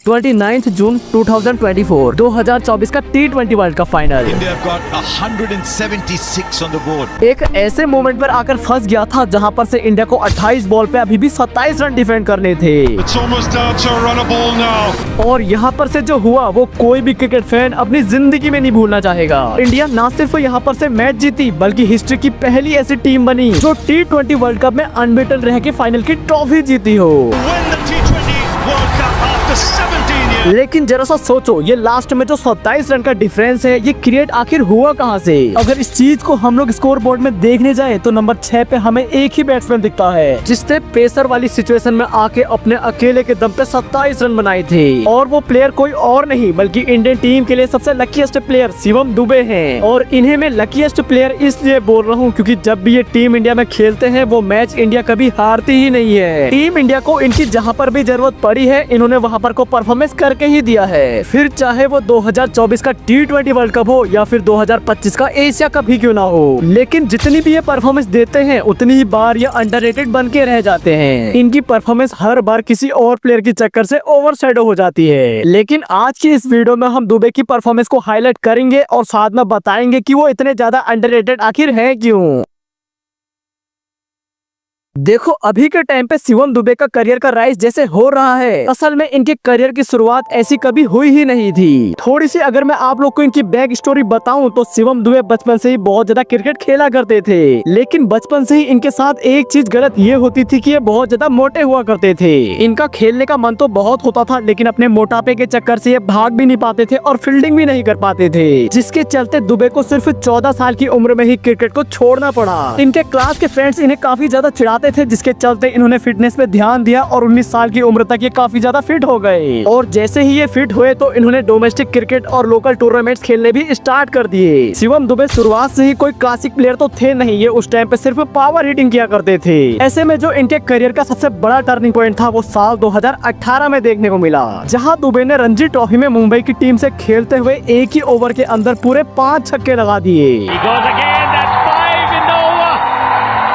29 जून 2024 का T20 world cup final India have got 176 on the board. एक ऐसे moment पर आकर फंस गया था जहां पर से इंडिया को 28 बॉल पे अभी भी 27 रन डिफेंड करने थे। It's almost down to a runner ball now. और यहाँ पर से जो हुआ वो कोई भी क्रिकेट फैन अपनी जिंदगी में नहीं भूलना चाहेगा। इंडिया ना सिर्फ यहाँ पर से मैच जीती बल्कि हिस्ट्री की पहली ऐसी टीम बनी जो T20 वर्ल्ड कप में अनबीटन रह के फाइनल की ट्रॉफी जीती हो। Win the T20 World Cup after 17 years. लेकिन जरा सा सोचो, ये लास्ट में जो 27 रन का डिफरेंस है ये क्रिएट आखिर हुआ कहाँ से? अगर इस चीज को हम लोग स्कोर बोर्ड में देखने जाए तो नंबर 6 पे हमें एक ही बैट्समैन दिखता है जिसने पेसर वाली सिचुएशन में आके अपने अकेले के दम पे 27 रन बनाए थे। और वो प्लेयर कोई और नहीं बल्कि इंडियन टीम के लिए सबसे लकीएस्ट प्लेयर शिवम दुबे हैं। और इन्हें मैं लकीएस्ट प्लेयर इसलिए बोल रहा हूँ क्योंकि जब भी ये टीम इंडिया में खेलते हैं वो मैच इंडिया कभी हारती ही नहीं है। टीम इंडिया को इनकी जहाँ पर भी जरूरत पड़ी है इन्होंने वहाँ पर को परफॉर्मेंस करके ही दिया है, फिर चाहे वो 2024 का T20 वर्ल्ड कप हो या फिर 2025 का एशिया कप ही क्यों ना हो। लेकिन जितनी भी ये परफॉर्मेंस देते हैं उतनी ही बार ये अंडररेटेड बन के रह जाते हैं। इनकी परफॉर्मेंस हर बार किसी और प्लेयर की चक्कर से ओवरशैडो हो जाती है। लेकिन आज की इस वीडियो में हम दुबे की परफॉर्मेंस को हाईलाइट करेंगे और साथ में बताएंगे कि वो इतने ज्यादा अंडररेटेड आखिर है क्यों। देखो, अभी के टाइम पे शिवम दुबे का करियर का राइज जैसे हो रहा है, असल में इनके करियर की शुरुआत ऐसी कभी हुई ही नहीं थी। थोड़ी सी अगर मैं आप लोग को इनकी बैक स्टोरी बताऊं तो शिवम दुबे बचपन से ही बहुत ज्यादा क्रिकेट खेला करते थे। लेकिन बचपन से ही इनके साथ एक चीज गलत ये होती थी कि ये बहुत ज्यादा मोटे हुआ करते थे। इनका खेलने का मन तो बहुत होता था लेकिन अपने मोटापे के चक्कर से ये भाग भी नहीं पाते थे और फील्डिंग भी नहीं कर पाते थे, जिसके चलते दुबे को सिर्फ 14 साल की उम्र में ही क्रिकेट को छोड़ना पड़ा। इनके क्लास के फ्रेंड्स इन्हें काफी ज्यादा चिढ़ाते थे जिसके चलते इन्होंने फिटनेस पे ध्यान दिया और 19 साल की उम्र तक ये काफी ज्यादा फिट हो गए। और जैसे ही ये फिट हुए तो इन्होंने डोमेस्टिक क्रिकेट और लोकल टूर्नामेंट्स खेलने भी स्टार्ट कर दिए। शिवम दुबे शुरुआत से ही कोई क्लासिक प्लेयर तो थे नहीं, ये उस टाइम पे सिर्फ पावर हिटिंग किया करते थे। ऐसे में जो इनके करियर का सबसे बड़ा टर्निंग पॉइंट था वो साल 2018 में देखने को मिला, जहाँ दुबे ने रणजी ट्रॉफी में मुंबई की टीम से खेलते हुए एक ही ओवर के अंदर पूरे 5 छक्के लगा दिए।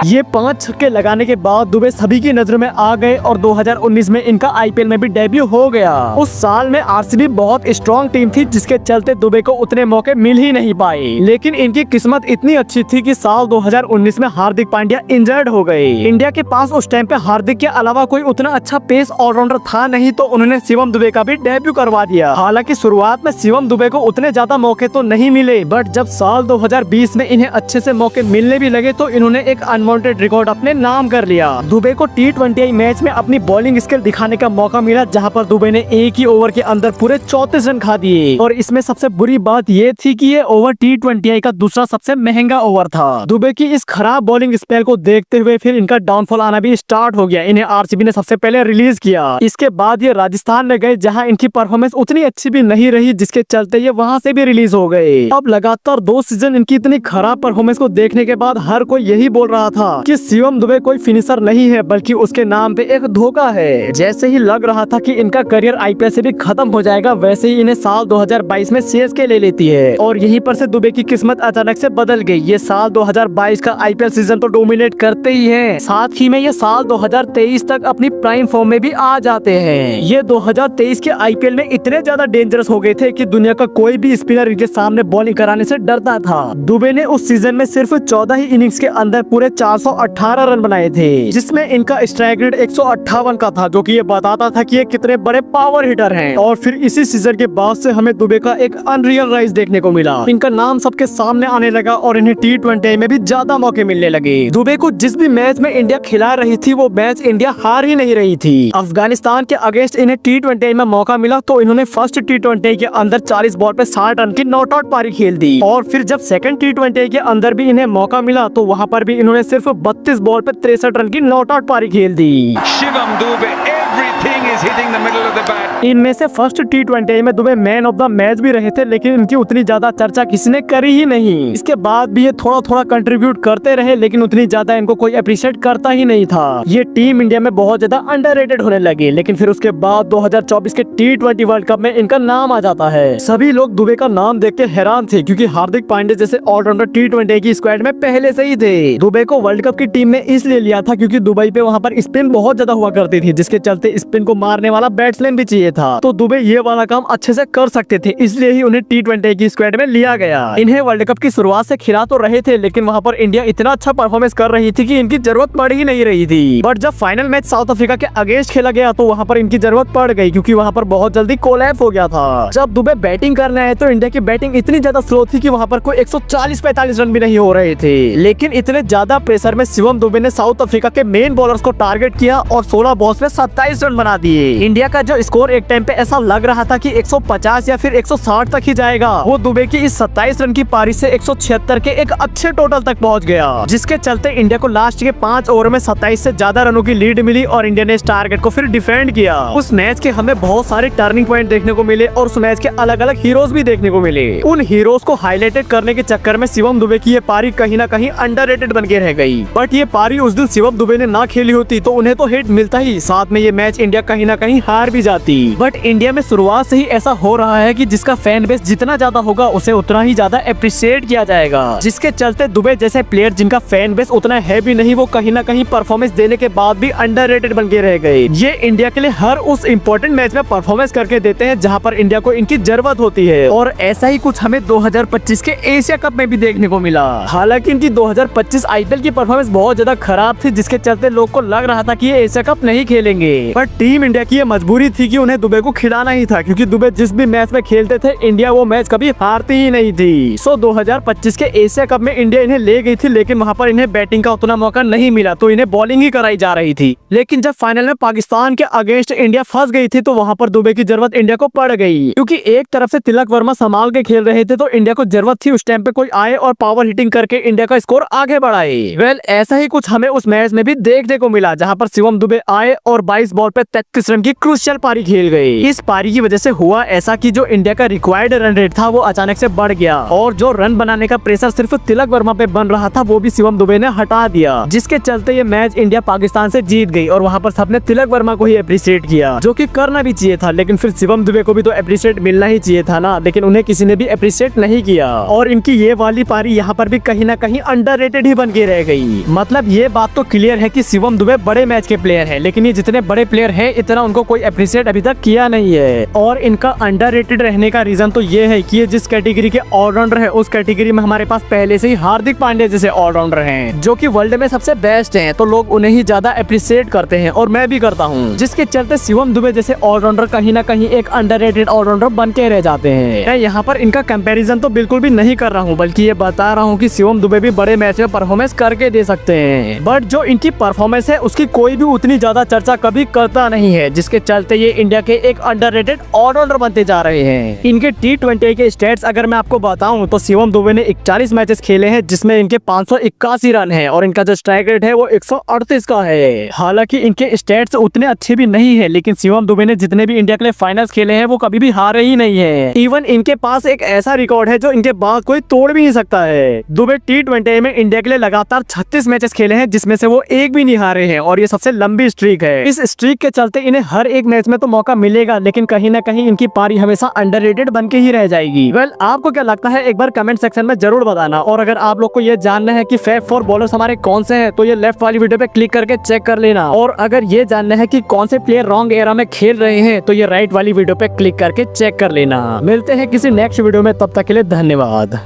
ये 5 छक्के लगाने के बाद दुबे सभी की नजरों में आ गए और 2019 में इनका आईपीएल में भी डेब्यू हो गया। उस साल में आरसीबी बहुत स्ट्रॉन्ग टीम थी जिसके चलते दुबे को उतने मौके मिल ही नहीं पाए। लेकिन इनकी किस्मत इतनी अच्छी थी कि साल 2019 में हार्दिक पांड्या इंजर्ड हो गए। इंडिया के पास उस टाइम पे हार्दिक के अलावा कोई उतना अच्छा पेस ऑलराउंडर था नहीं, तो उन्होंने शिवम दुबे का भी डेब्यू करवा दिया। हालांकि शुरुआत में शिवम दुबे को उतने ज्यादा मौके तो नहीं मिले, बट जब साल 2020 में इन्हें अच्छे से मौके मिलने भी लगे तो इन्होंने एक अनवांटेड रिकॉर्ड अपने नाम कर लिया। दुबे को T20 मैच में अपनी बॉलिंग स्किल दिखाने का मौका मिला, जहां पर दुबे ने एक ही ओवर के अंदर पूरे 34 रन खा दिए। और इसमें सबसे बुरी बात ये थी कि ये ओवर T20 का दूसरा सबसे महंगा ओवर था। दुबे की इस खराब बॉलिंग स्पेल को देखते हुए फिर इनका डाउनफॉल आना भी स्टार्ट हो गया। इन्हें आरसीबी ने सबसे पहले रिलीज किया। इसके बाद ये राजस्थान में गए जहाँ इनकी परफॉर्मेंस उतनी अच्छी भी नहीं रही, जिसके चलते ये वहाँ से भी रिलीज हो गए। अब लगातार 2 सीजन इनकी इतनी खराब परफॉर्मेंस को देखने के बाद हर कोई यही बोल रहा था कि शिवम दुबे कोई फिनिशर नहीं है बल्कि उसके नाम पे एक धोखा है। जैसे ही लग रहा था कि इनका करियर आईपीएल से भी खत्म हो जाएगा, वैसे ही इन्हें साल 2022 में सीएसके ले लेती है और यहीं पर से दुबे की किस्मत अचानक से बदल गई। ये साल 2022 का आईपीएल सीजन तो डोमिनेट करते ही हैं, साथ ही में ये साल 2023 तक अपनी प्राइम फॉर्म में भी आ जाते हैं। ये 2023 के आईपीएल में इतने ज्यादा डेंजरस हो गए थे कि दुनिया का कोई भी स्पिनर इनके सामने बॉलिंग कराने से डरता था। दुबे ने उस सीजन में सिर्फ 14 ही इनिंग्स के अंदर पूरे 418 रन बनाए थे, जिसमें इनका स्ट्राइक रेट 158 का था, जो कि ये बताता था कि ये कितने बड़े पावर हिटर हैं। और फिर इसी सीजन के बाद से हमें दुबे का एक अनरियल राइज देखने को मिला। इनका नाम सबके सामने आने लगा और इन्हें T20 में भी ज्यादा मौके मिलने लगे। दुबे को जिस भी मैच में इंडिया खिला रही थी वो मैच इंडिया हार ही नहीं रही थी। अफगानिस्तान के अगेंस्ट इन्हें T20 में मौका मिला तो इन्होंने फर्स्ट T20 के अंदर 40 बॉल पे 60 रन की नॉट आउट पारी खेल दी। और फिर जब सेकंड T20 के अंदर भी इन्हें मौका मिला तो वहाँ पर भी इन्होंने सिर्फ 32 बॉल पे 63 रन की नॉट आउट पारी खेल दी। Shivam Dube, everything is hitting the middle of the bat. इनमें से फर्स्ट T20 में Dubey man of the match भी रहे थे, लेकिन इनकी उतनी ज्यादा चर्चा किसी ने करी ही नहीं। इसके बाद भी ये थोड़ा थोड़ा कंट्रीब्यूट करते रहे, लेकिन उतनी ज्यादा इनको कोई अप्रिशिएट करता ही नहीं था। ये टीम इंडिया में बहुत ज्यादा अंडररेटेड होने लगी। लेकिन फिर उसके बाद 2024 के T20 वर्ल्ड कप में इनका नाम आ जाता है। सभी लोग दुबे का नाम देख के हैरान थे क्योंकि हार्दिक पांड्या जैसे ऑलराउंडर T20 की स्क्वाड में पहले से ही थे। दुबे को वर्ल्ड कप की टीम में इसलिए लिया था क्योंकि दुबई पे वहाँ पर स्पिन बहुत ज्यादा हुआ करती थी, जिसके चलते स्पिन को मारने वाला बैट्समैन भी चाहिए था, तो दुबे ये वाला काम अच्छे से कर सकते थे, इसलिए ही उन्हें T20 की स्क्वाड में लिया गया। इन्हें वर्ल्ड कप की शुरुआत से खिला तो रहे थे, लेकिन वहाँ पर इंडिया इतना अच्छा परफॉर्मेंस कर रही थी कि इनकी जरूरत पड़ ही नहीं रही थी। बट जब फाइनल मैच साउथ अफ्रीका के अगेंस्ट खेला गया तो वहाँ पर इनकी जरूरत पड़ गई, क्योंकि वहाँ पर बहुत जल्दी कोलैप्स हो गया था। जब दुबे बैटिंग करने आए तो इंडिया की बैटिंग इतनी ज्यादा स्लो थी कि वहाँ पर कोई 140-45 रन भी नहीं हो रहे थे। लेकिन इतने ज्यादा प्रेशर में शिवम दुबे ने साउथ अफ्रीका के मेन बॉलर्स को टारगेट किया और 16 बॉल्स में 27 रन बना दिए। इंडिया का जो स्कोर एक टाइम पे ऐसा लग रहा था कि 150 या फिर 160 तक ही जाएगा, वो दुबे की इस 27 रन की पारी से 176 के एक अच्छे टोटल तक पहुंच गया, जिसके चलते इंडिया को लास्ट के 5 ओवर में 27 से ज्यादा रनों की लीड मिली और इंडिया ने इस टारगेट को फिर डिफेंड किया। उस मैच के हमें बहुत सारे टर्निंग पॉइंट देखने को मिले और उस मैच के अलग अलग हीरोज भी देखने को मिले। उन हीरोज को हाईलाइटेड करने के चक्कर में शिवम दुबे की ये पारी कहीं ना कहीं अंडररेटेड बन के रह गई। बट ये पारी उस दिन शिवम दुबे ने ना खेली होती तो उन्हें तो हिट मिलता ही, साथ में ये मैच इंडिया कहीं ना कहीं हार भी जाती। बट इंडिया में शुरुआत से ही ऐसा हो रहा है कि जिसका फैन बेस जितना ज्यादा होगा उसे उतना ही ज्यादा अप्रिशिएट किया जाएगा, जिसके चलते दुबे जैसे प्लेयर जिनका फैन बेस उतना है भी नहीं, वो कहीं ना कहीं परफॉर्मेंस देने के बाद भी अंडररेटेड बन के रह गए। ये इंडिया के लिए हर उस इम्पोर्टेंट मैच में परफॉर्मेंस करके देते हैं जहाँ पर इंडिया को इनकी जरूरत होती है, और ऐसा ही कुछ हमें 2025 के एशिया कप में भी देखने को मिला। हालांकि इनकी 2025 आईपीएल की परफॉर्मेंस बहुत ज्यादा खराब थी, जिसके चलते लोग को लग रहा था कि ये एशिया कप नहीं खेलेंगे। पर टीम इंडिया की ये मजबूरी थी कि उन्हें दुबे को खिलाना ही था, क्योंकि दुबे जिस भी मैच में खेलते थे इंडिया वो मैच कभी हारती ही नहीं थी। सो 2025 के एशिया कप में इंडिया इन्हें ले गई थी, लेकिन वहाँ पर इन्हें बैटिंग का उतना मौका नहीं मिला, तो इन्हें बॉलिंग ही कराई जा रही थी। लेकिन जब फाइनल में पाकिस्तान के अगेंस्ट इंडिया फंस गई थी तो वहाँ पर दुबे की जरूरत इंडिया को पड़ गई, क्योंकि एक तरफ से तिलक वर्मा संभाल के खेल रहे थे तो इंडिया को जरूरत थी उस टाइम पे कोई आए और पावर हिटिंग करके इंडिया का स्कोर आगे बढ़ाए। वेल, ऐसा ही कुछ हमें उस मैच में भी देखने को मिला, जहाँ पर शिवम दुबे आए और 22 बॉल पे 33 रन की क्रूशियल पारी खेल गए। इस पारी की वजह से हुआ ऐसा कि जो इंडिया का रिक्वायर्ड रन रेट था वो अचानक से बढ़ गया, और जो रन बनाने का प्रेशर सिर्फ तिलक वर्मा पे बन रहा था वो भी शिवम दुबे ने हटा दिया, जिसके चलते ये मैच इंडिया पाकिस्तान से जीत गई। और वहाँ पर सबने तिलक वर्मा को ही अप्रिशिएट किया, जो कि करना भी चाहिए था, लेकिन फिर शिवम दुबे को भी तो अप्रिशिएट मिलना ही चाहिए था ना, लेकिन उन्हें किसी ने भी अप्रिशिएट नहीं किया। और इनकी ये वाली पारी यहाँ पर भी कहीं ना कहीं अंडररेटेड ही बन के रह गई। मतलब ये बात तो क्लियर है कि शिवम दुबे बड़े मैच के प्लेयर है, लेकिन ये जितने बड़े प्लेयर है इतना उनको कोई अप्रिशिएट अभी तक किया नहीं है। और इनका अंडररेटेड रहने का रीजन तो ये है कि ये जिस कैटेगरी के ऑलराउंडर है उस कैटेगरी में हमारे पास पहले से ही हार्दिक पांड्या जैसे ऑलराउंडर हैं, जो कि वर्ल्ड में सबसे बेस्ट हैं, तो लोग उन्हें ही ज्यादा अप्रिशिएट करते हैं और मैं भी करता हूँ, जिसके चलते शिवम दुबे जैसे ऑलराउंडर कहीं ना कहीं एक अंडररेटेड ऑलराउंडर बन के रह जाते हैं। मैं यहाँ पर इनका कंपैरिजन तो बिल्कुल भी नहीं कर रहा हूँ, बल्कि ये बता रहा हूँ कि शिवम दुबे भी बड़े मैच में परफॉर्मेंस करके दे सकते हैं। बट जो इनकी परफॉर्मेंस है उसकी कोई भी उतनी ज्यादा चर्चा कभी करता नहीं है, जिसके चलते ये इंडिया के एक अंडररेटेड ऑलराउंडर बनते जा रहे हैं। इनके T20 के स्टेट्स अगर मैं आपको बताऊं तो शिवम दुबे ने 41 मैचेस खेले हैं, जिसमें इनके 581 रन हैं और इनका जो स्ट्राइक रेट है वो 138 का है। हालांकि इनके स्टेट्स उतने अच्छे भी नहीं है, लेकिन शिवम दुबे ने जितने भी इंडिया के लिए फाइनल्स खेले हैं वो कभी भी हारे ही नहीं है। इवन इनके पास एक ऐसा रिकॉर्ड है जो इनके बाद कोई तोड़ भी नहीं सकता है। दुबे T20 में इंडिया के लिए लगातार 36 मैचेस खेले हैं, जिसमें से वो एक भी नहीं हारे हैं, और ये सबसे लंबी स्ट्रीक है। इस स्ट्रीक के चलते इन्हें हर एक मैच में तो मौका मिलेगा, लेकिन कहीं ना कहीं इनकी पारी हमेशा अंडररेटेड बन के ही रह जाएगी। वेल, आपको क्या लगता है एक बार कमेंट सेक्शन में जरूर बताना। और अगर आप लोग को ये जानना है कि फैब 4 बॉलर्स हमारे कौन से हैं, तो ये लेफ्ट वाली वीडियो पे क्लिक करके चेक कर लेना। और अगर ये जानना है कि कौन से प्लेयर रॉन्ग एरा में खेल रहे हैं, तो ये राइट वाली वीडियो पे क्लिक करके चेक कर लेना। मिलते हैं किसी नेक्स्ट वीडियो में, तब तक के लिए धन्यवाद।